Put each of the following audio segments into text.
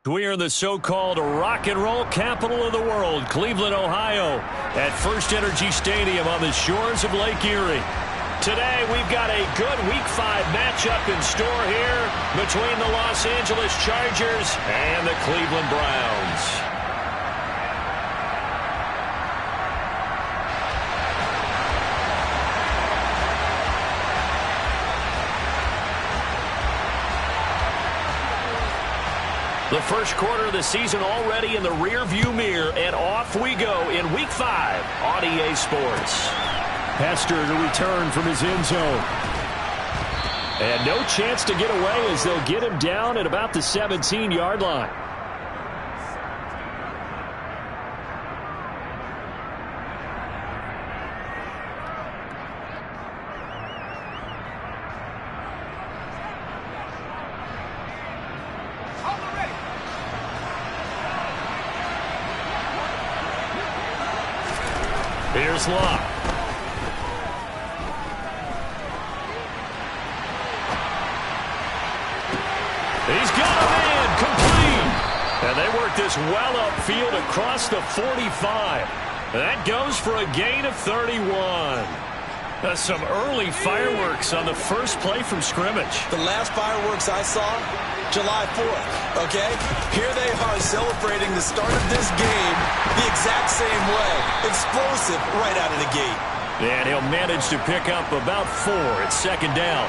We are in the so-called rock and roll capital of the world, Cleveland, Ohio, at First Energy Stadium on the shores of Lake Erie. Today, we've got a good Week 5 matchup in store here between the Los Angeles Chargers and the Cleveland Browns. The first quarter of the season already in the rear-view mirror, and off we go in Week 5 on EA Sports. Hester to return from his end zone. And no chance to get away as they'll get him down at about the 17-yard line. Here's Locke. He's got a man complete. And they work this well upfield across the 45. That goes for a gain of 31. Some early fireworks on the first play from scrimmage. The last fireworks I saw, July 4th, okay? Here they are celebrating the start of this game the exact same way. Explosive right out of the gate. And he'll manage to pick up about 4 at second down.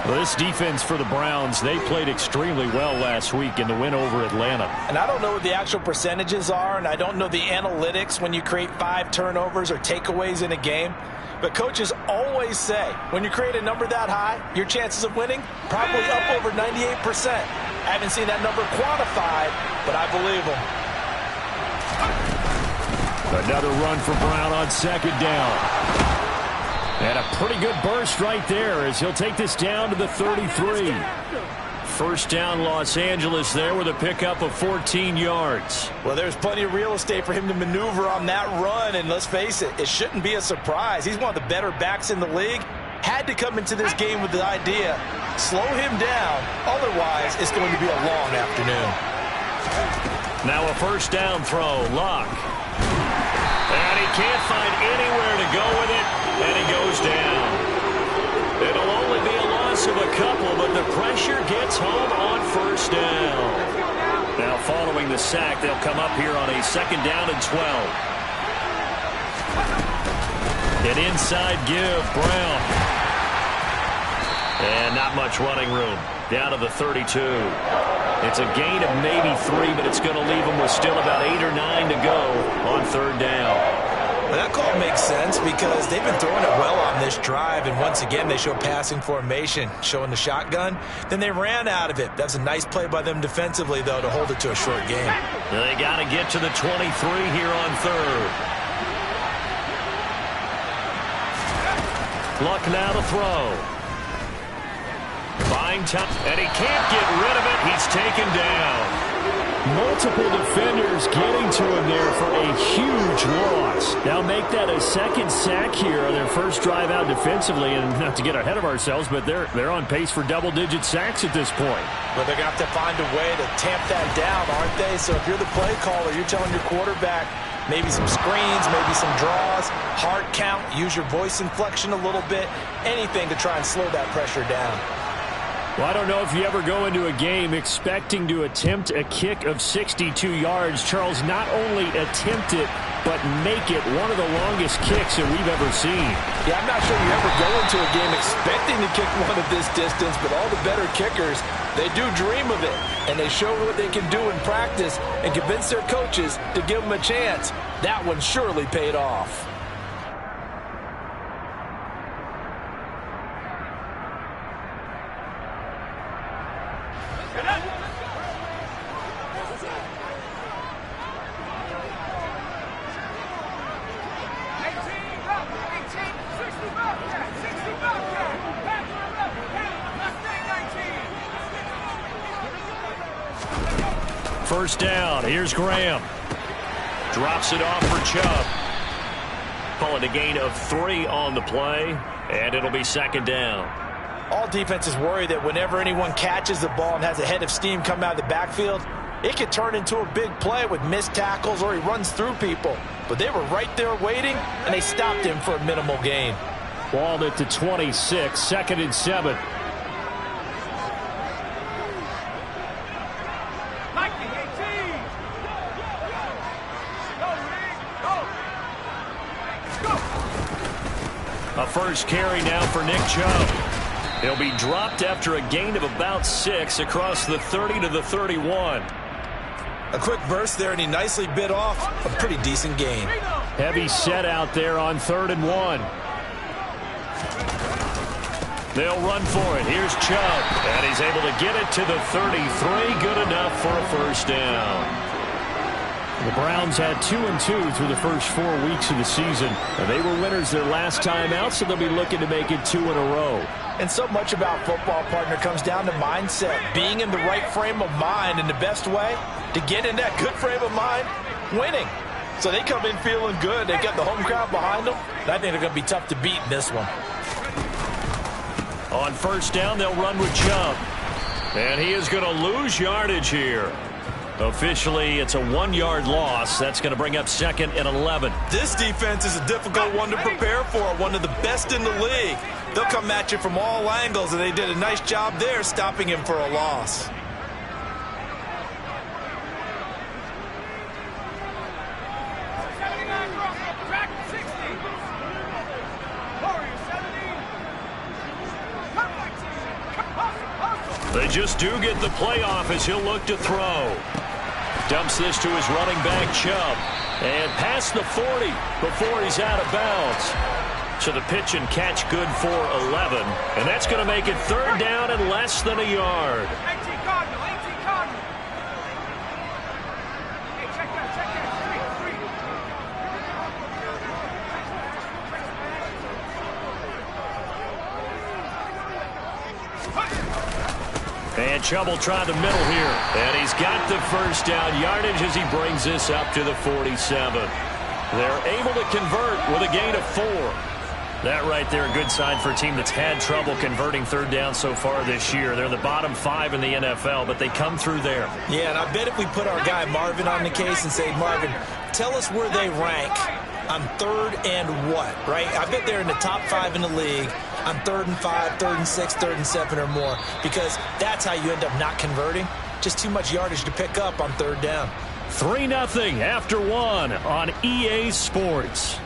Well, this defense for the Browns, they played extremely well last week in the win over Atlanta. And I don't know what the actual percentages are, and I don't know the analytics when you create 5 turnovers or takeaways in a game. But coaches always say, when you create a number that high, your chances of winning probably up over 98%. I haven't seen that number quantified, but I believe them. Another run for Brown on second down. And a pretty good burst right there as he'll take this down to the 33. First down, Los Angeles there with a pickup of 14 yards. Well, there's plenty of real estate for him to maneuver on that run, and let's face it, it shouldn't be a surprise. He's one of the better backs in the league. Had to come into this game with the idea, slow him down, otherwise it's going to be a long afternoon. Now a first down throw, Locke. And he can't find anywhere to go with it, and he goes down. It'll only be a loss of a couple, but the pressure gets home on first down. Now following the sack, they'll come up here on a second down and 12. An inside give, Brown. And not much running room. Down to the 32. It's a gain of maybe 3, but it's going to leave them with still about 8 or 9 to go on third down. Well, that call makes sense because they've been throwing it well on this drive, and once again they show passing formation, showing the shotgun. Then they ran out of it. That's a nice play by them defensively, though, to hold it to a short game. They got to get to the 23 here on third. Luck now to throw. Buying time, and he can't get rid of it. He's taken down. Multiple defenders getting to him there for a huge loss. Now make that a second sack here on their first drive out defensively, and not to get ahead of ourselves, but they're on pace for double-digit sacks at this point. Well, they're going to have to find a way to tamp that down, aren't they? So if you're the play caller, you're telling your quarterback maybe some screens, maybe some draws, hard count, use your voice inflection a little bit, anything to try and slow that pressure down. Well, I don't know if you ever go into a game expecting to attempt a kick of 62 yards. Charles, not only attempt it, but make it one of the longest kicks that we've ever seen. Yeah, I'm not sure you ever go into a game expecting to kick one of this distance, but all the better kickers, they do dream of it, and they show what they can do in practice and convince their coaches to give them a chance. That one surely paid off. First down. Here's Graham. Drops it off for Chubb. Call it a gain of 3 on the play, and it'll be second down. All defenses worry that whenever anyone catches the ball and has a head of steam come out of the backfield, it could turn into a big play with missed tackles or he runs through people. But they were right there waiting, and they stopped him for a minimal gain. Ball at the 26, 2nd and 7. A first carry now for Nick Chubb. He'll be dropped after a gain of about 6 across the 30 to the 31. A quick burst there, and he nicely bit off a pretty decent gain. Heavy set out there on 3rd and 1. They'll run for it. Here's Chubb, and he's able to get it to the 33. Good enough for a first down. The Browns had 2-2 through the first 4 weeks of the season. And they were winners their last time out, so they'll be looking to make it 2 in a row. And so much about football, partner, comes down to mindset. Being in the right frame of mind, and the best way to get in that good frame of mind, winning. So they come in feeling good. They got the home crowd behind them. And I think they're going to be tough to beat in this one. On first down, they'll run with Chubb. And he is going to lose yardage here. Officially, it's a 1-yard loss. That's going to bring up 2nd and 11. This defense is a difficult one to prepare for, one of the best in the league. They'll come at you from all angles, and they did a nice job there stopping him for a loss. They just do get the playoff as he'll look to throw. Dumps this to his running back, Chubb. And past the 40 before he's out of bounds. So the pitch and catch good for 11. And that's going to make it 3rd down and less than a yard. And Chubb will try the middle here. And he's got the first down yardage as he brings this up to the 47. They're able to convert with a gain of 4. That right there, a good sign for a team that's had trouble converting 3rd down so far this year. They're the bottom 5 in the NFL, but they come through there. Yeah, and I bet if we put our guy Marvin on the case and say, Marvin, tell us where they rank on 3rd and what, right? I bet they're in the top 5 in the league on 3rd and 5, 3rd and 6, 3rd and 7 or more, because that's how you end up not converting. Just too much yardage to pick up on 3rd down. 3-0 after 1 on EA Sports.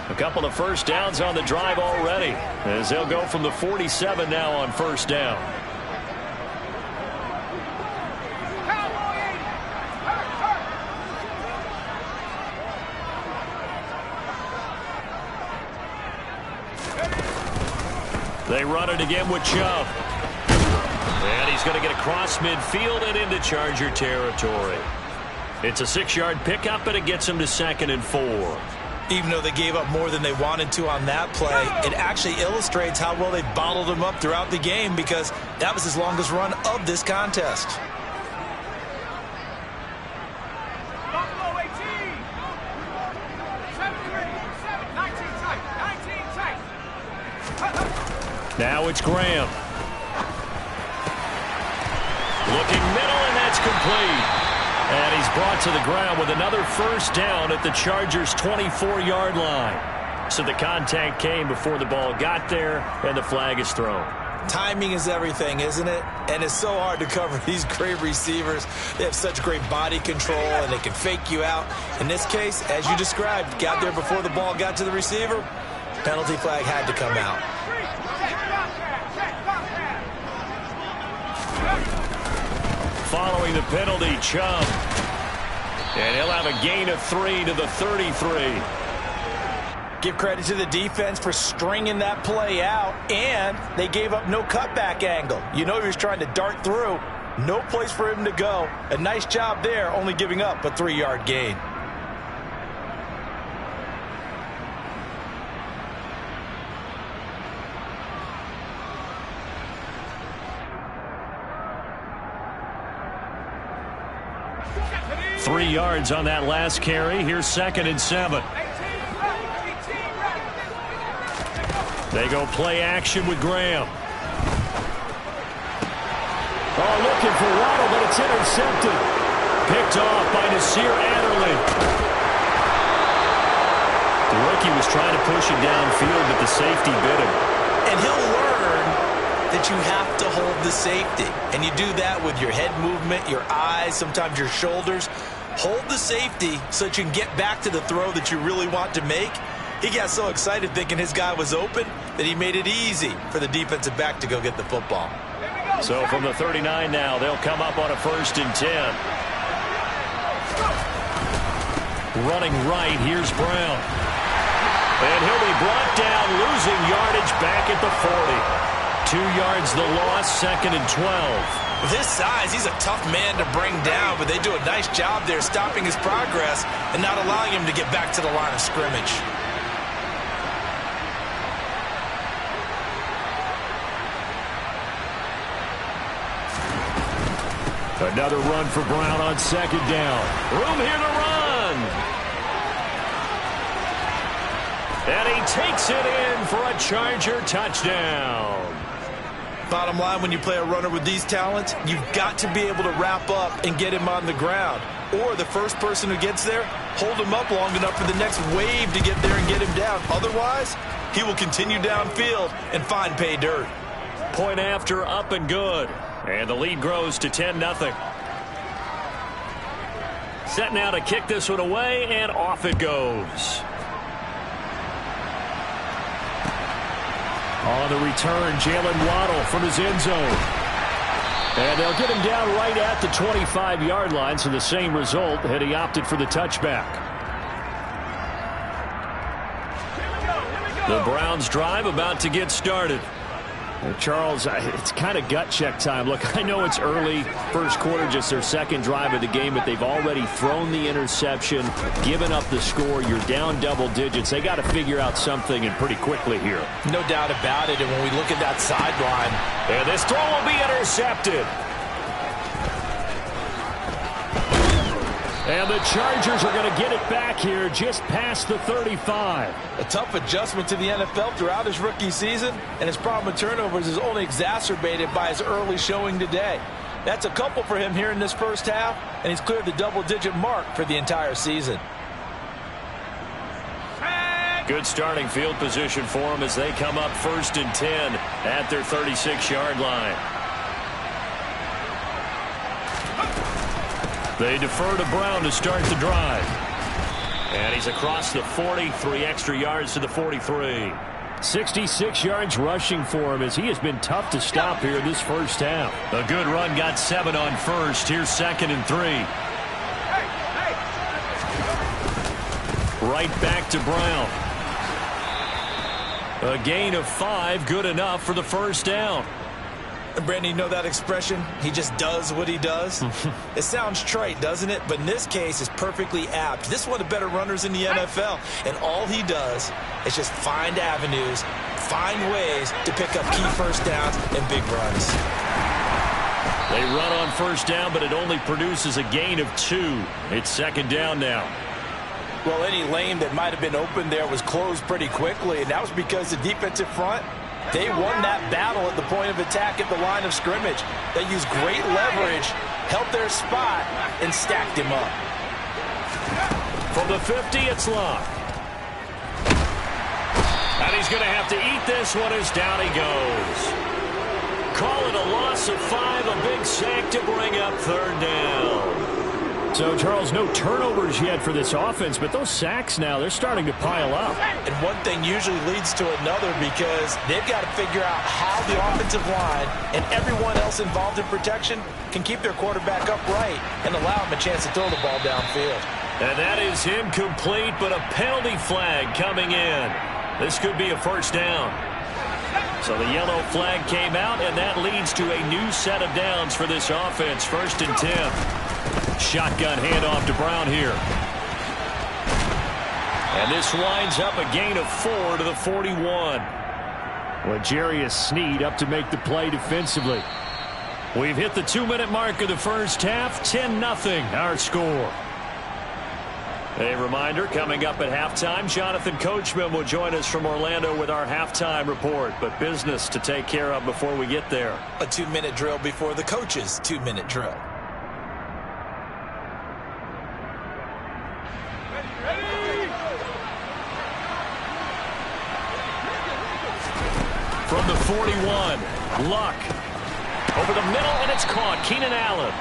A couple of first downs on the drive already, as they'll go from the 47 now on first down. They run it again with Chubb. And he's going to get across midfield and into Charger territory. It's a 6-yard pickup, and it gets him to 2nd and 4. Even though they gave up more than they wanted to on that play, it actually illustrates how well they bottled him up throughout the game, because that was his longest run of this contest. Now it's Graham. Looking middle, and that's complete. And he's brought to the ground with another first down at the Chargers' 24-yard line. So the contact came before the ball got there, and the flag is thrown. Timing is everything, isn't it? And it's so hard to cover these great receivers. They have such great body control, and they can fake you out. In this case, as you described, got there before the ball got to the receiver. Penalty flag had to come out. Following the penalty, Chubb. And he'll have a gain of 3 to the 33. Give credit to the defense for stringing that play out, and they gave up no cutback angle. You know he was trying to dart through. No place for him to go. A nice job there, only giving up a 3-yard gain. 3 yards on that last carry. Here's 2nd and 7. They go play action with Graham. Oh, looking for Waddle, but it's intercepted. Picked off by Nasir Adderley. The rookie was trying to push it downfield, but the safety bit him. And he'll learn that you have to hold the safety. And you do that with your head movement, your eyes, sometimes your shoulders. Hold the safety so that you can get back to the throw that you really want to make. He got so excited thinking his guy was open that he made it easy for the defensive back to go get the football. So from the 39 now, they'll come up on a 1st and 10. Running right, here's Brown. And he'll be brought down, losing yardage back at the 40. 2 yards the loss, 2nd and 12. With his size, he's a tough man to bring down, but they do a nice job there stopping his progress and not allowing him to get back to the line of scrimmage. Another run for Brown on 2nd down. Room here to run. And he takes it in for a Charger touchdown. Bottom line, when you play a runner with these talents, you've got to be able to wrap up and get him on the ground. Or the first person who gets there, hold him up long enough for the next wave to get there and get him down. Otherwise, he will continue downfield and find pay dirt. Point after, up and good. And the lead grows to 10-0. Set now to kick this one away, and off it goes. On the return, Jalen Waddle from his end zone. And they'll get him down right at the 25-yard line, so the same result had he opted for the touchback. The Browns drive about to get started. Well, Charles, it's kind of gut check time. Look, I know it's early, first quarter, just their 2nd drive of the game, but they've already thrown the interception, given up the score. You're down double digits. They got to figure out something, and pretty quickly here. No doubt about it, and when we look at that sideline, and this throw will be intercepted. And the Chargers are going to get it back here just past the 35. A tough adjustment to the NFL throughout his rookie season, and his problem with turnovers is only exacerbated by his early showing today. That's a couple for him here in this first half, and he's cleared the double-digit mark for the entire season. Good starting field position for him as they come up 1st and 10 at their 36-yard line. They defer to Brown to start the drive. And he's across the 40, 3 extra yards to the 43. 66 yards rushing for him as he has been tough to stop here this first half. A good run, got 7 on 1st. Here's 2nd and 3. Right back to Brown. A gain of 5, good enough for the first down. Brandon, you know that expression? He just does what he does. It sounds trite, doesn't it? But in this case, it's perfectly apt. This is one of the better runners in the NFL, and all he does is just find avenues, find ways to pick up key first downs and big runs. They run on first down, but it only produces a gain of 2. It's 2nd down now. Well, any lane that might have been open there was closed pretty quickly, and that was because the defensive front, they won that battle at the point of attack at the line of scrimmage. They used great leverage, held their spot, and stacked him up. From the 50, it's Locke. And he's going to have to eat this one as down he goes. Call it a loss of 5, a big sack to bring up 3rd down. So, Charles, no turnovers yet for this offense, but those sacks now, they're starting to pile up. And one thing usually leads to another because they've got to figure out how the offensive line and everyone else involved in protection can keep their quarterback upright and allow him a chance to throw the ball downfield. And that is incomplete, but a penalty flag coming in. This could be a first down. So the yellow flag came out, and that leads to a new set of downs for this offense. 1st and 10. Shotgun handoff to Brown here. And this winds up a gain of 4 to the 41. L'Jarius Sneed up to make the play defensively. We've hit the 2-minute mark of the first half. 10-0 our score. A reminder, coming up at halftime, Jonathan Coachman will join us from Orlando with our halftime report. But business to take care of before we get there. A 2-minute drill before the coach's 2-minute drill. From the 41, Luck. Over the middle, and it's caught. Keenan Allen.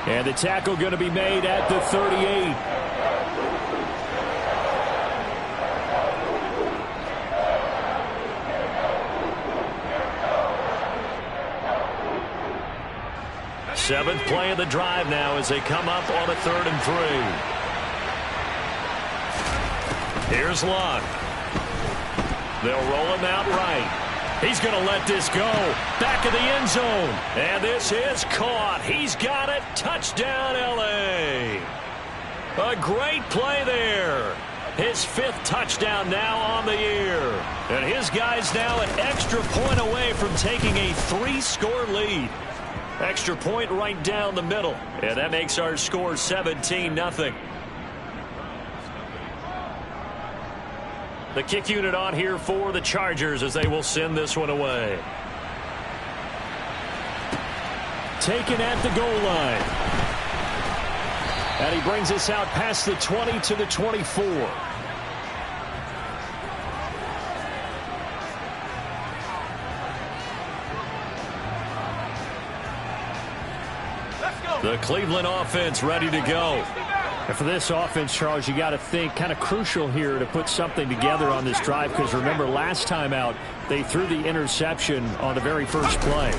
And the tackle going to be made at the 38. Seventh play of the drive now as they come up on a 3rd and 3. Here's Luck. They'll roll him out right. He's going to let this go. Back of the end zone. And this is caught. He's got it. Touchdown, L.A. A great play there. His 5th touchdown now on the year. And his guys now an extra point away from taking a 3-score lead. Extra point right down the middle. And that makes our score 17-0. The kick unit on here for the Chargers as they will send this one away. Taken at the goal line. And he brings us out past the 20 to the 24. The Cleveland offense ready to go. And for this offense, Charles, you got to think kind of crucial here to put something together on this drive, because remember last time out they threw the interception on the very first play.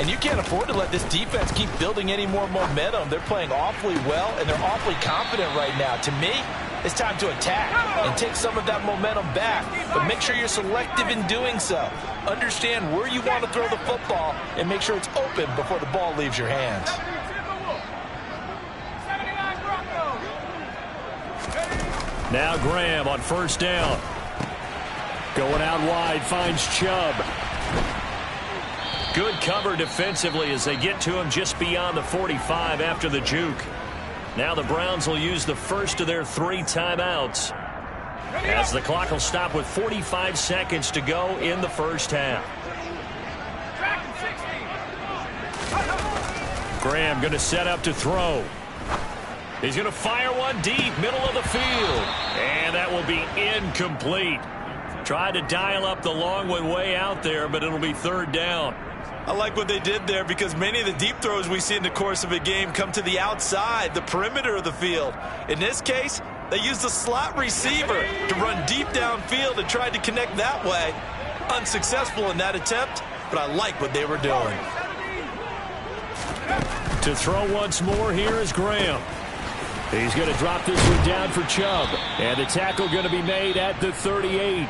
And you can't afford to let this defense keep building any more momentum. They're playing awfully well, and they're awfully confident right now. To me, it's time to attack and take some of that momentum back. But make sure you're selective in doing so. Understand where you want to throw the football and make sure it's open before the ball leaves your hands. Now Graham on 1st down. Going out wide, finds Chubb. Good cover defensively as they get to him just beyond the 45 after the juke. Now the Browns will use the first of their 3 timeouts, as the clock will stop with 45 seconds to go in the first half. Graham going to set up to throw. He's going to fire one deep, middle of the field. And that will be incomplete. Tried to dial up the long one way out there, but it'll be 3rd down. I like what they did there, because many of the deep throws we see in the course of a game come to the outside, the perimeter of the field. In this case, they used the slot receiver to run deep downfield and tried to connect that way. Unsuccessful in that attempt, but I like what they were doing. To throw once more, here is Graham. He's going to drop this one down for Chubb. And the tackle going to be made at the 38.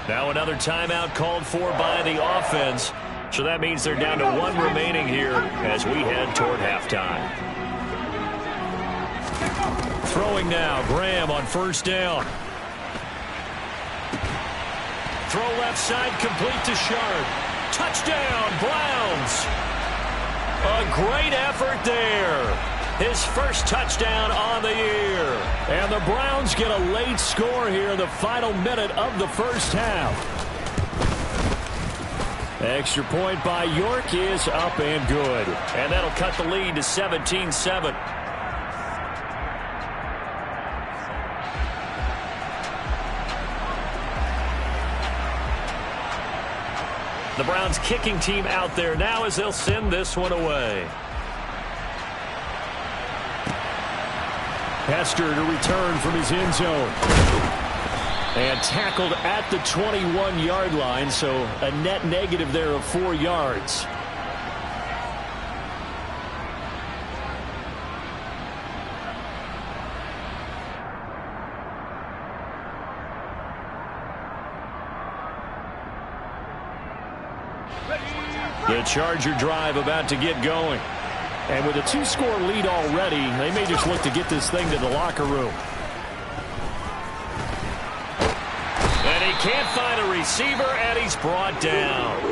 Now another timeout called for by the offense. So that means they're down to 1 remaining here as we head toward halftime. Throwing now, Graham on 1st down. Throw left side, complete to Sharp. Touchdown, Browns. A great effort there. His 1st touchdown on the year. And the Browns get a late score here in the final minute of the first half. Extra point by York is up and good. And that'll cut the lead to 17-7. The Browns kicking team out there now as they'll send this one away. Hester to return from his end zone. And tackled at the 21-yard line, so a net negative there of 4 yards. The Charger drive about to get going. And with a 2-score lead already, they may just look to get this thing to the locker room. And he can't find a receiver, and he's brought down.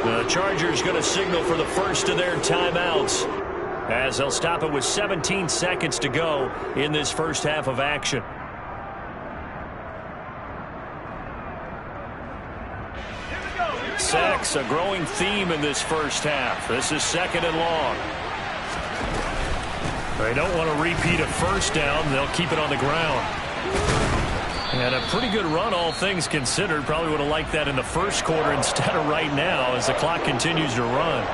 The Chargers going to signal for the first of their timeouts. as they'll stop it with 17 seconds to go in this first half of action. Sacks, a growing theme in this first half. This is 2nd and long. They don't want to repeat a first down. They'll keep it on the ground. And a pretty good run, all things considered. Probably would have liked that in the first quarter instead of right now as the clock continues to run.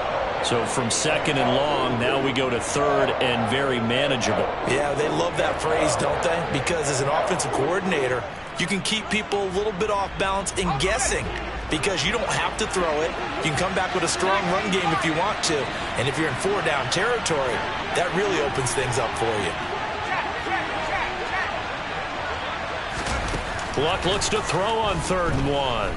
So from 2nd and long, now we go to 3rd and very manageable. Yeah, they love that phrase, don't they? Because as an offensive coordinator, you can keep people a little bit off balance and guessing because you don't have to throw it. You can come back with a strong run game if you want to. And if you're in 4-down territory, that really opens things up for you. Luck looks to throw on 3rd and 1.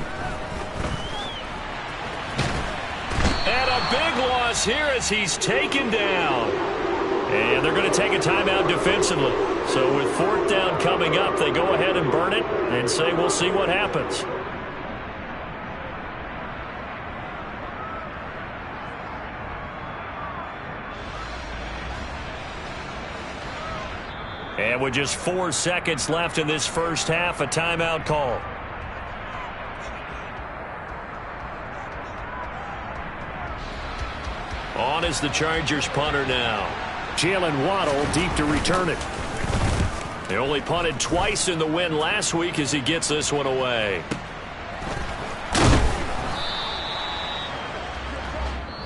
And a big loss here as he's taken down. And they're going to take a timeout defensively. So with 4th down coming up, they go ahead and burn it and say we'll see what happens. And with just 4 seconds left in this first half, a timeout call. On is the Chargers punter now. Jalen Waddle deep to return it. They only punted twice in the win last week as he gets this one away.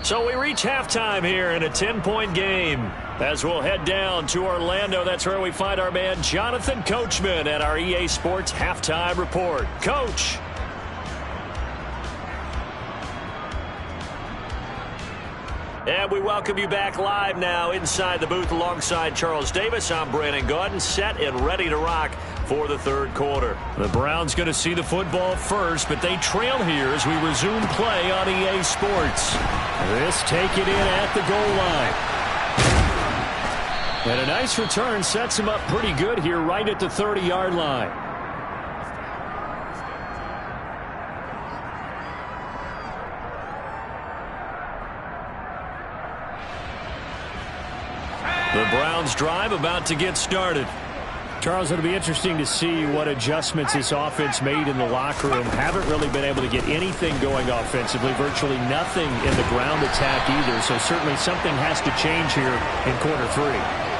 So we reach halftime here in a 10-point game. As we'll head down to Orlando, that's where we find our man Jonathan Coachman at our EA Sports Halftime Report. Coach. And we welcome you back live now inside the booth alongside Charles Davis. I'm Brandon Gaudin, set and ready to rock for the 3rd quarter. The Browns going to see the football first, but they trail here as we resume play on EA Sports. This take it in at the goal line. And a nice return sets him up pretty good here right at the 30-yard line. The Browns drive about to get started. Charles, it'll be interesting to see what adjustments this offense made in the locker room. Haven't really been able to get anything going offensively, virtually nothing in the ground attack either. So certainly something has to change here in quarter 3.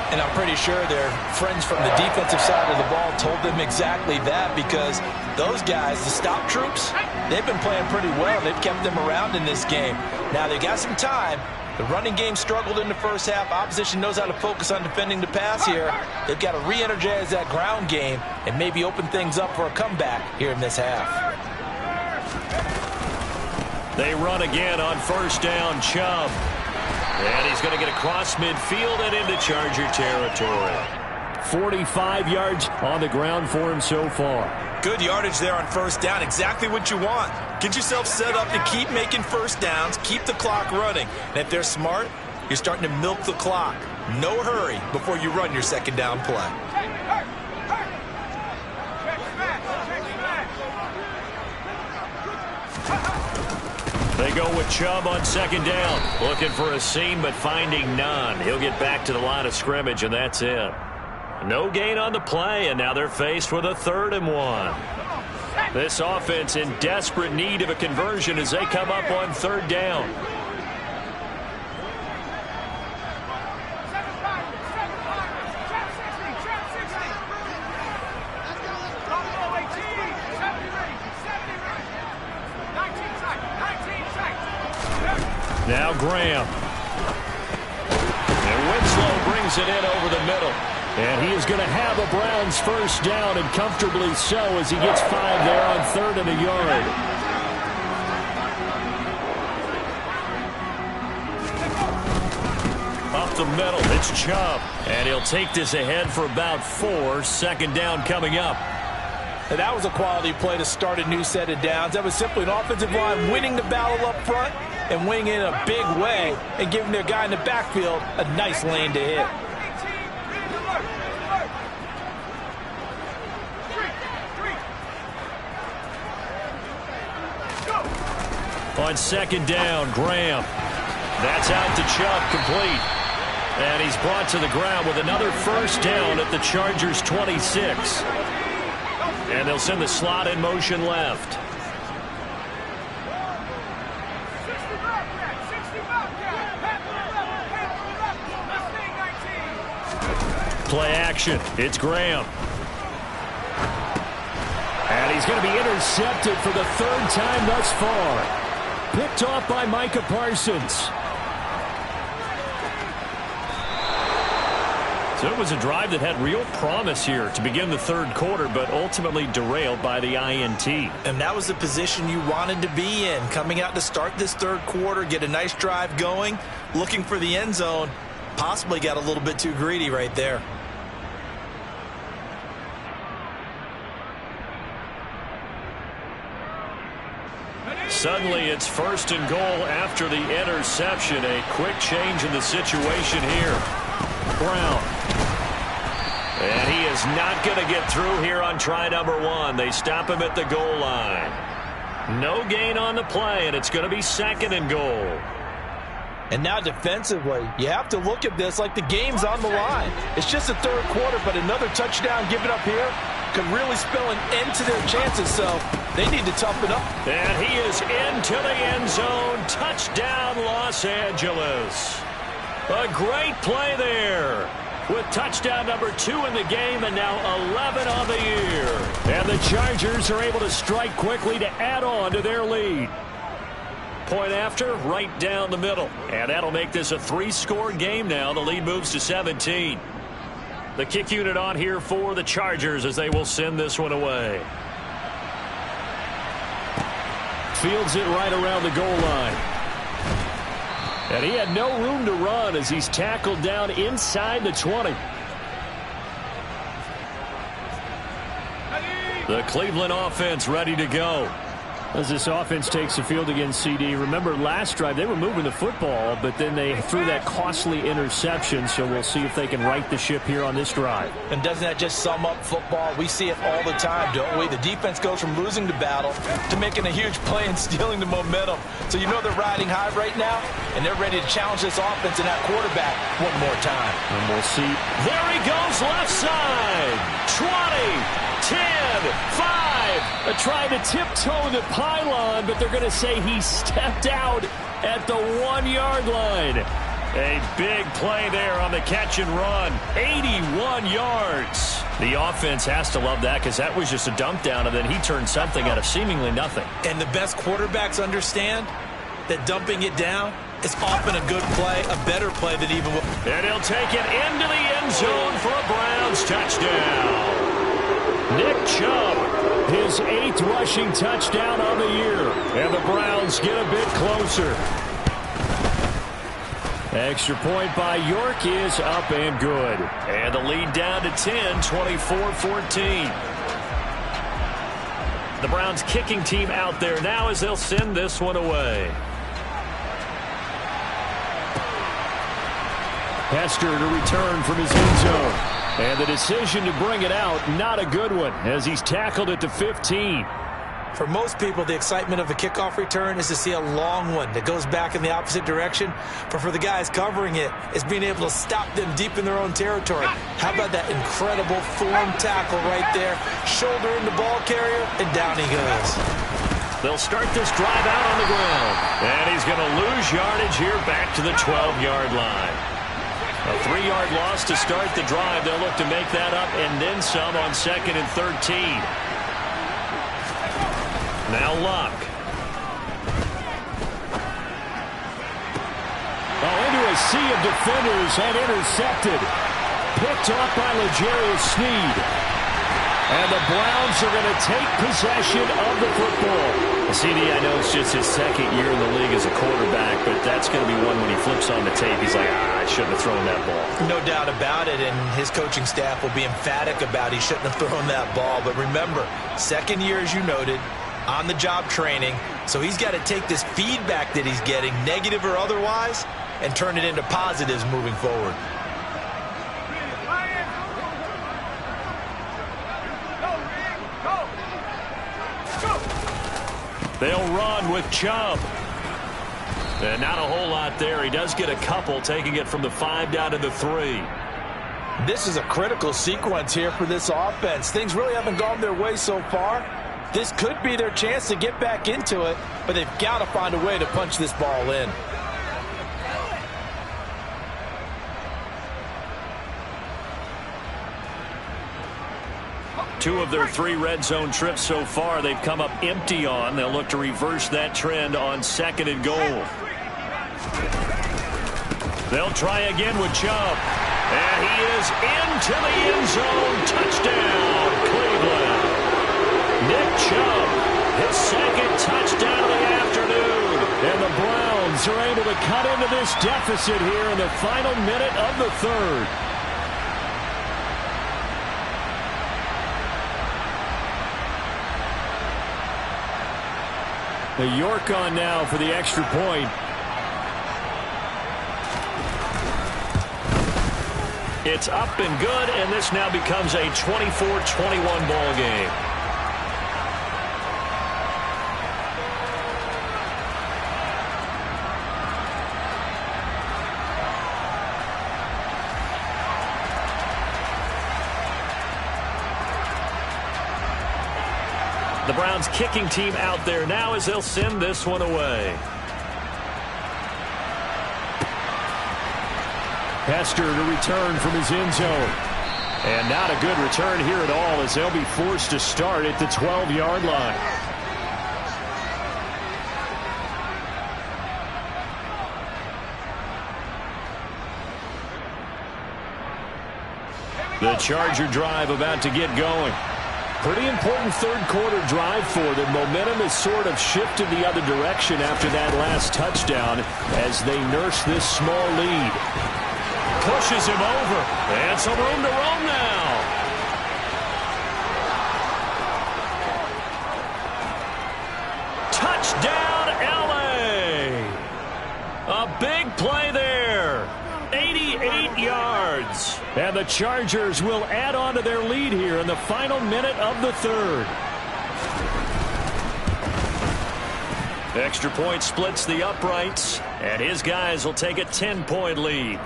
And I'm pretty sure their friends from the defensive side of the ball told them exactly that because those guys, the stop troops, they've been playing pretty well. They've kept them around in this game. Now they got some time. The running game struggled in the first half. Opposition knows how to focus on defending the pass here. They've got to re-energize that ground game and maybe open things up for a comeback here in this half. They run again on 1st down, Chubb. And he's going to get across midfield and into Charger territory. 45 yards on the ground for him so far. Good yardage there on 1st down. Exactly what you want. Get yourself set up to keep making 1st downs, keep the clock running. And if they're smart, you're starting to milk the clock. No hurry before you run your 2nd down play. They go with Chubb on 2nd down. Looking for a seam, but finding none. He'll get back to the line of scrimmage, and that's it. No gain on the play, and now they're faced with a 3rd and 1. This offense in desperate need of a conversion as they come up on 3rd down. Now Graham. And Winslow brings it in over the middle. And he is going to have a Browns 1st down, and comfortably so as he gets 5 there on 3rd and a yard. Up the middle, it's Chubb. And he'll take this ahead for about 4. 2nd down coming up. And that was a quality play to start a new set of downs. That was simply an offensive line winning the battle up front and winning in a big way and giving their guy in the backfield a nice lane to hit. On 2nd down, Graham. That's out to Chubb, complete. And he's brought to the ground with another first down at the Chargers' 26. And they'll send the slot in motion left. Play action. It's Graham. And he's going to be intercepted for the third time thus far. Picked off by Micah Parsons. So it was a drive that had real promise here to begin the third quarter, but ultimately derailed by the INT. And that was the position you wanted to be in. Coming out to start this third quarter, get a nice drive going, looking for the end zone. Possibly got a little bit too greedy right there. Suddenly it's first and goal after the interception. A quick change in the situation here. Brown. And he is not going to get through here on try number one. They stop him at the goal line. No gain on the play, and it's going to be second and goal. And now defensively, you have to look at this like the game's on the line. It's just the third quarter, but another touchdown given up here could really spell an end to their chances, so they need to toughen up. And he is into the end zone. Touchdown, Los Angeles. A great play there with touchdown number 2 in the game and now 11 on the year. And the Chargers are able to strike quickly to add on to their lead. Point after, right down the middle. And that'll make this a 3-score game now. The lead moves to 17. The kick unit on here for the Chargers as they will send this one away. Fields it right around the goal line. And he had no room to run as he's tackled down inside the 20. The Cleveland offense ready to go. As this offense takes the field against CD, remember last drive they were moving the football, but then they threw that costly interception, so we'll see if they can right the ship here on this drive. And doesn't that just sum up football? We see it all the time, don't we? The defense goes from losing the battle to making a huge play and stealing the momentum. So you know they're riding high right now, and they're ready to challenge this offense and that quarterback one more time. And we'll see. There he goes left side. 20. 10, 5. Trying to tiptoe the pylon, but they're going to say he stepped out at the 1-yard line. A big play there on the catch and run. 81 yards. The offense has to love that because that was just a dump down, and then he turned something out of seemingly nothing. And the best quarterbacks understand that dumping it down is often a good play, a better play than even... And he'll take it into the end zone for a Browns touchdown. Nick Chubb, his 8th rushing touchdown on the year. And the Browns get a bit closer. Extra point by York is up and good. And the lead down to 10, 24-14. The Browns kicking team out there now as they'll send this one away. Hester to return from his end zone. And the decision to bring it out, not a good one, as he's tackled at the 15. For most people, the excitement of a kickoff return is to see a long one that goes back in the opposite direction. But for the guys covering it, it's being able to stop them deep in their own territory. How about that incredible form tackle right there? Shoulder in the ball carrier, and down he goes. They'll start this drive out on the ground. And he's going to lose yardage here back to the 12-yard line. A 3-yard loss to start the drive. They'll look to make that up and then some on 2nd and 13. Now Luck. Oh, into a sea of defenders and intercepted. Picked off by L'Jarius Sneed. And the Browns are going to take possession of the football. CD, I know it's just his 2nd year in the league as a quarterback, but that's going to be one when he flips on the tape. He's like, I shouldn't have thrown that ball. No doubt about it, and his coaching staff will be emphatic about he shouldn't have thrown that ball. But remember, 2nd year, as you noted, on-the-job training. So he's got to take this feedback that he's getting, negative or otherwise, and turn it into positives moving forward. They'll run with Chubb. And not a whole lot there. He does get a couple, taking it from the 5 down to the 3. This is a critical sequence here for this offense. Things really haven't gone their way so far. This could be their chance to get back into it, but they've got to find a way to punch this ball in. Two of their 3 red zone trips so far they've come up empty on. They'll look to reverse that trend on 2nd and goal. They'll try again with Chubb. And he is into the end zone. Touchdown, Cleveland. Nick Chubb, his 2nd touchdown of the afternoon. And the Browns are able to cut into this deficit here in the final minute of the 3rd. The York on now for the extra point. It's up and good, and this now becomes a 24-21 ball game. The Browns kicking team out there now as they'll send this one away. Hester to return from his end zone. And not a good return here at all as they'll be forced to start at the 12-yard line. The Charger drive about to get going. Pretty important third-quarter drive for them. Momentum has sort of shifted the other direction after that last touchdown as they nurse this small lead. Pushes him over. And some room to roam now. Touchdown, L.A. A big play there. 88 yards. And the Chargers will add on to their lead here in the final minute of the 3rd. Extra point splits the uprights, and his guys will take a 10-point lead.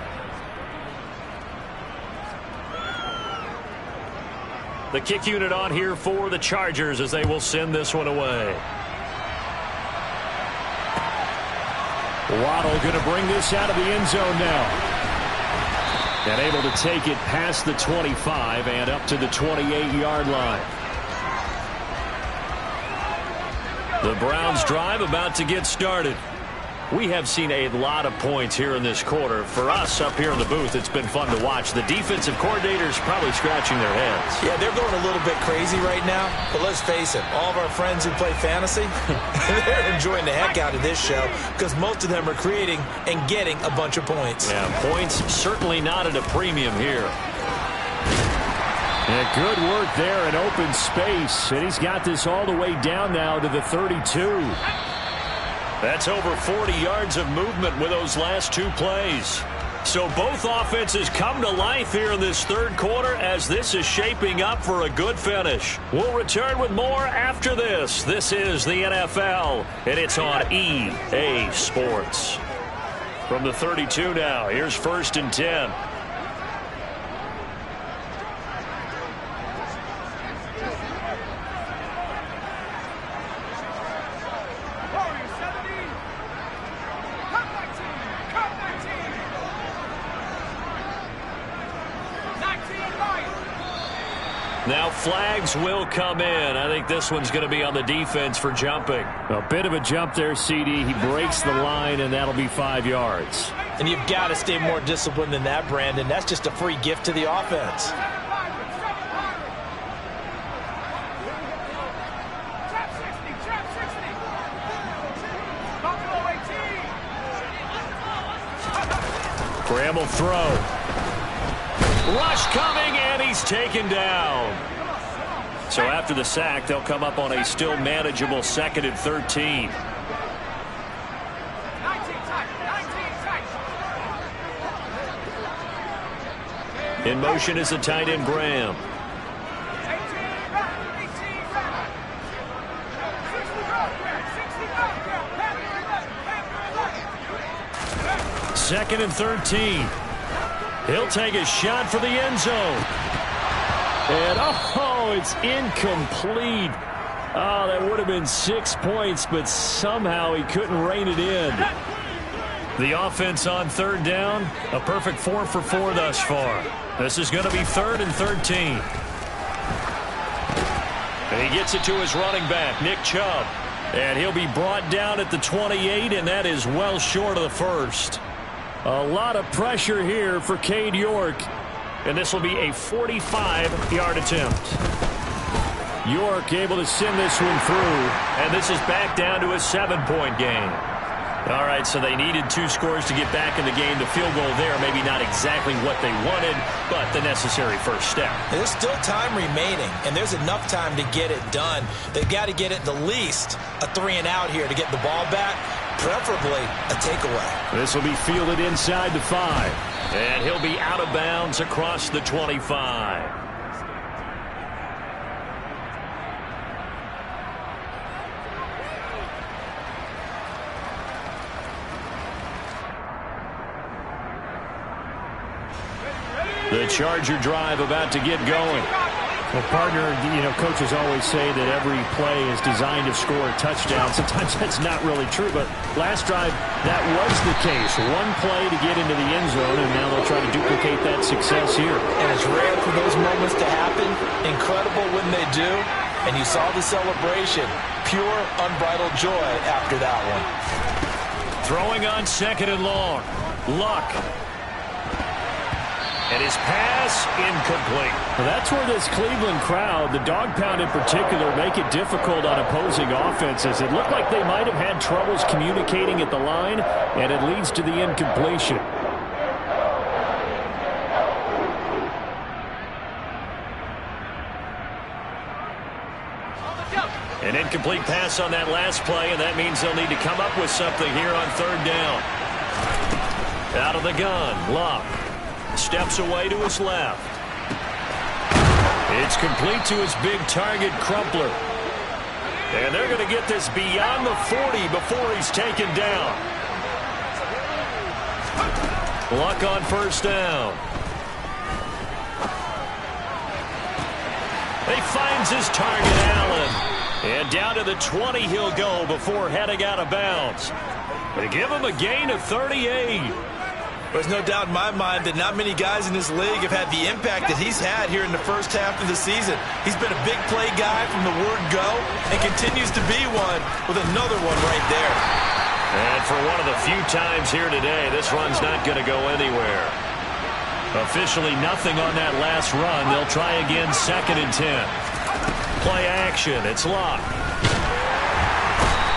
The kick unit on here for the Chargers as they will send this one away. Waddle going to bring this out of the end zone now. And able to take it past the 25 and up to the 28-yard line. The Browns drive about to get started. We have seen a lot of points here in this quarter. For us up here in the booth, it's been fun to watch. The defensive coordinators probably scratching their heads. Yeah, they're going a little bit crazy right now. But let's face it, all of our friends who play fantasy, they're enjoying the heck out of this show because most of them are creating and getting a bunch of points. Yeah, points certainly not at a premium here. Yeah, good work there in open space. And he's got this all the way down now to the 32. That's over 40 yards of movement with those last 2 plays. So both offenses come to life here in this 3rd quarter as this is shaping up for a good finish. We'll return with more after this. This is the NFL, and it's on EA Sports. From the 32 now, here's 1st and 10. Now flags will come in. I think this one's going to be on the defense for jumping. A bit of a jump there, CD. He breaks the line, and that'll be 5 yards. And you've got to stay more disciplined than that, Brandon. That's just a free gift to the offense. Graham will throw. Rush coming, and he's taken down. So after the sack, they'll come up on a still manageable 2nd and 13. In motion is the tight end, Graham. 2nd and 13. He'll take a shot for the end zone. And, oh, it's incomplete. Oh, that would have been 6 points, but somehow he couldn't rein it in. The offense on 3rd down, a perfect 4 for 4 thus far. This is going to be 3rd and 13. And he gets it to his running back, Nick Chubb. And he'll be brought down at the 28, and that is well short of the first. A lot of pressure here for Cade York. And this will be a 45-yard attempt. York able to send this one through. And this is back down to a 7-point game. All right, so they needed 2 scores to get back in the game. The field goal there, maybe not exactly what they wanted, but the necessary first step. There's still time remaining, and there's enough time to get it done. They've got to get it the least a 3-and-out here to get the ball back, preferably a takeaway. This will be fielded inside the 5. And he'll be out of bounds across the 25. The Charger drive about to get going. Well, partner, coaches always say that every play is designed to score a touchdown. Sometimes that's not really true, but last drive, that was the case. 1 play to get into the end zone, and now they'll try to duplicate that success here. And it's rare for those moments to happen. Incredible when they do. And you saw the celebration. Pure, unbridled joy after that one. Throwing on 2nd and long. Luck. And his pass incomplete. Well, that's where this Cleveland crowd, the dog pound in particular, make it difficult on opposing offenses. It looked like they might have had troubles communicating at the line, and it leads to the incompletion. An incomplete pass on that last play, and that means they'll need to come up with something here on 3rd down. Out of the gun, Luck. Steps away to his left. It's complete to his big target, Crumpler. And they're going to get this beyond the 40 before he's taken down. Luck on 1st down. He finds his target, Allen. And down to the 20 he'll go before heading out of bounds. They give him a gain of 38. There's no doubt in my mind that not many guys in this league have had the impact that he's had here in the first half of the season. He's been a big play guy from the word go and continues to be one with another one right there. And for one of the few times here today, this run's not going to go anywhere. Officially nothing on that last run. They'll try again 2nd and 10. Play action. It's Luck.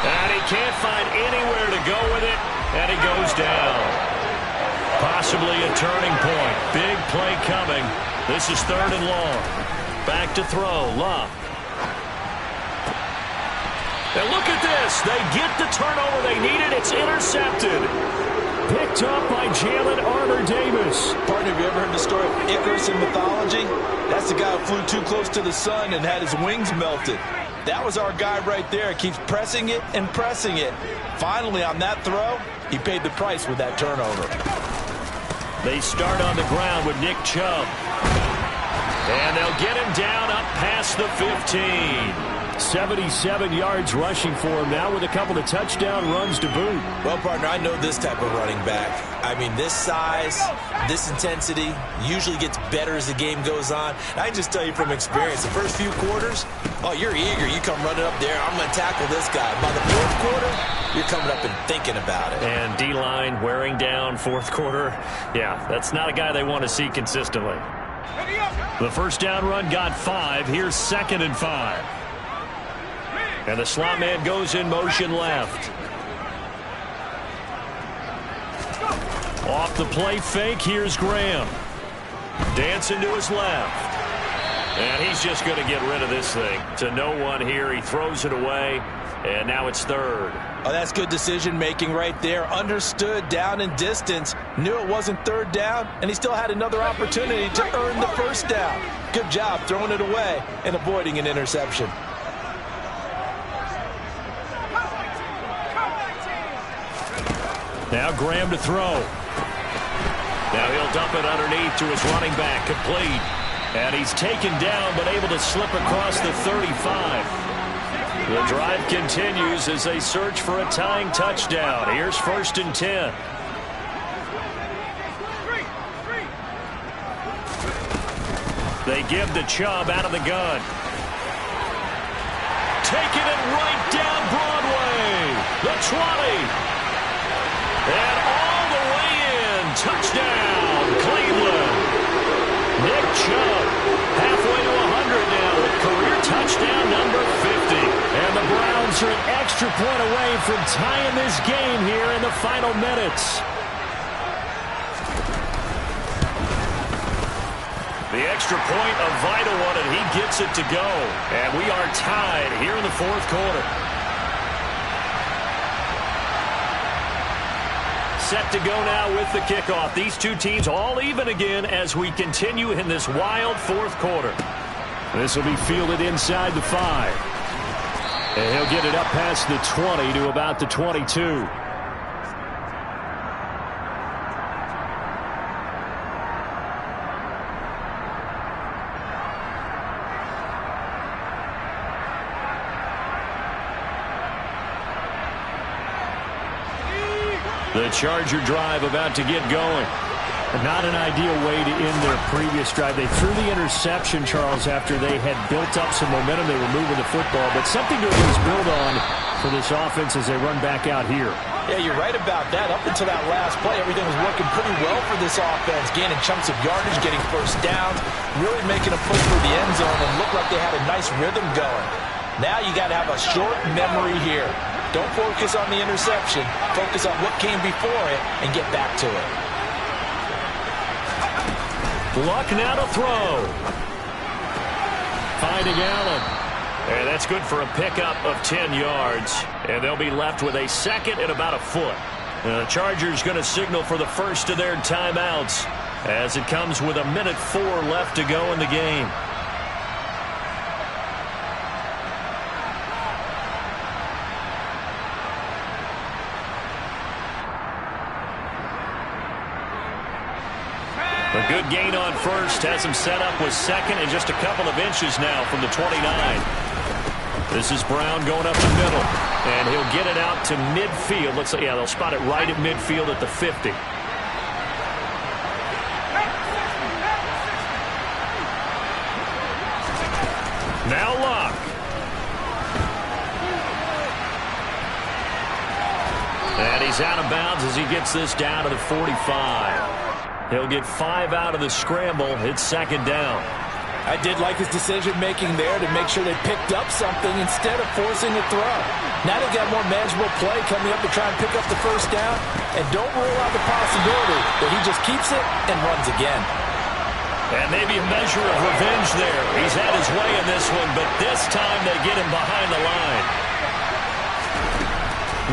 And he can't find anywhere to go with it, and he goes down. Possibly a turning point. Big play coming. This is 3rd and long. Back to throw. Luck. And look at this. They get the turnover they needed. It's intercepted. Picked up by Jalen Armour-Davis. Partner, have you ever heard the story of Icarus in mythology? That's the guy who flew too close to the sun and had his wings melted. That was our guy right there. Keeps pressing it and pressing it. Finally, on that throw, he paid the price with that turnover. They start on the ground with Nick Chubb. And they'll get him down up past the 15. 77 yards rushing for him now with a couple of touchdown runs to boot. Well, partner, I know this type of running back. I mean, this size, this intensity usually gets better as the game goes on. I can just tell you from experience, the first few quarters, oh, you're eager. You come running up there, I'm going to tackle this guy. By the 4th quarter, you're coming up and thinking about it. And D-line wearing down 4th quarter. Yeah, that's not a guy they want to see consistently. The 1st down run got 5. Here's 2nd and 5. And the slot man goes in motion left. Off the play fake, here's Graham. Dancing to his left. And he's just going to get rid of this thing. To no one here, he throws it away. And now it's 3rd. Oh, that's good decision-making right there. Understood down and distance. Knew it wasn't 3rd down, and he still had another opportunity to earn the 1st down. Good job throwing it away and avoiding an interception. Now Graham to throw. Now he'll dump it underneath to his running back, complete. And he's taken down, but able to slip across the 35. The drive continues as they search for a tying touchdown. Here's 1st and 10. They give to Chubb out of the gun. Taking it right down Broadway. The 20. And all the way in. Touchdown, Cleveland. Nick Chubb halfway to 100 now with career touchdown number 50. And the Browns are an extra point away from tying this game here in the final minutes. The extra point, a vital one, and he gets it to go. And we are tied here in the 4th quarter. Set to go now with the kickoff. These two teams all even again as we continue in this wild 4th quarter. This will be fielded inside the 5. And he'll get it up past the 20 to about the 22. The Charger drive about to get going. Not an ideal way to end their previous drive. They threw the interception, Charles, after they had built up some momentum. They were moving the football, but something to at least build on for this offense as they run back out here. Yeah, you're right about that. Up until that last play, everything was working pretty well for this offense, gaining chunks of yardage, getting first downs, really making a push for the end zone, and looked like they had a nice rhythm going. Now you got to have a short memory here. Don't focus on the interception. Focus on what came before it and get back to it. Luck now to throw. Finding Allen. And that's good for a pickup of 10 yards. And they'll be left with a 2nd and about a foot. The Chargers going to signal for the first of their timeouts as it comes with 1:04 left to go in the game. A good gain on first has him set up with 2nd and just a couple of inches now from the 29. This is Brown going up the middle, and he'll get it out to midfield. Let's say, yeah, they'll spot it right at midfield at the 50. Now Luck. And he's out of bounds as he gets this down to the 45. He'll get 5 out of the scramble. It's 2nd down. I did like his decision-making there to make sure they picked up something instead of forcing a throw. Now they've got more manageable play coming up to try and pick up the first down. And don't rule out the possibility that he just keeps it and runs again. And maybe a measure of revenge there. He's had his way in this one, but this time they get him behind the line.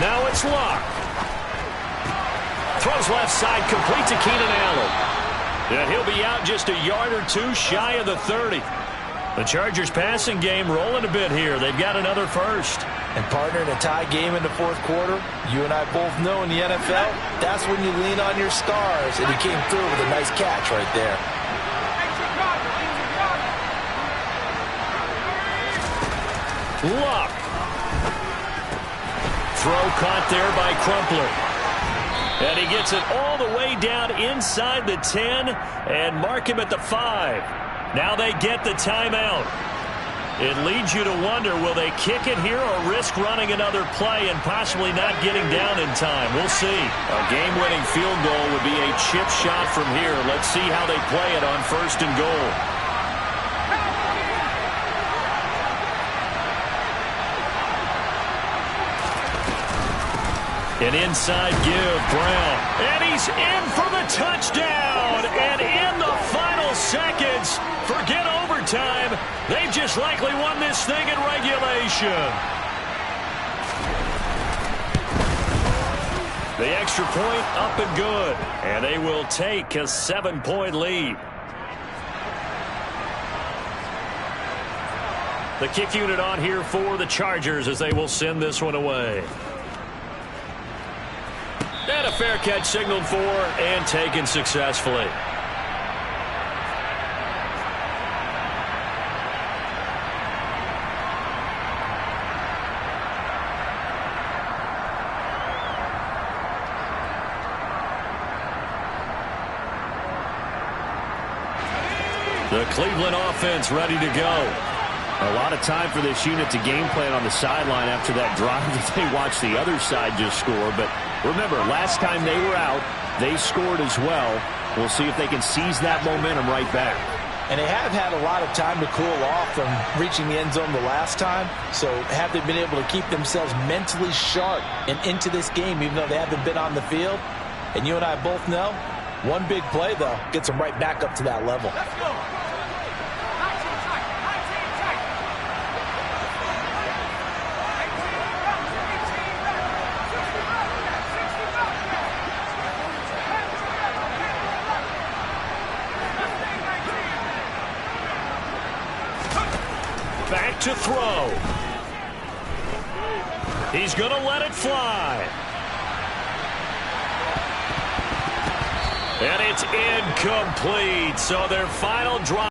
Now it's Luck. Throws left side, complete to Keenan Allen. And he'll be out just a yard or two shy of the 30. The Chargers passing game rolling a bit here. They've got another first. And partner, in a tie game in the 4th quarter, you and I both know in the NFL, that's when you lean on your stars. And he came through with a nice catch right there. Luck. Throw caught there by Crumpler. And he gets it all the way down inside the 10 and mark him at the 5. Now they get the timeout. It leads you to wonder, will they kick it here or risk running another play and possibly not getting down in time? We'll see. A game-winning field goal would be a chip shot from here. Let's see how they play it on 1st and goal. An inside give, Brown. And he's in for the touchdown. And in the final seconds, forget overtime. They've just likely won this thing in regulation. The extra point up and good. And they will take a 7-point lead. The kick unit on here for the Chargers as they will send this one away. And a fair catch signaled for and taken successfully. The Cleveland offense ready to go. A lot of time for this unit to game plan on the sideline after that drive that they watched the other side just score. But remember, last time they were out, they scored as well. We'll see if they can seize that momentum right back. And they have had a lot of time to cool off from reaching the end zone the last time. So have they been able to keep themselves mentally sharp and into this game, even though they haven't been on the field? And you and I both know, one big play, though, gets them right back up to that level. Let's go. Back to throw. He's going to let it fly. And it's incomplete. So their final drive.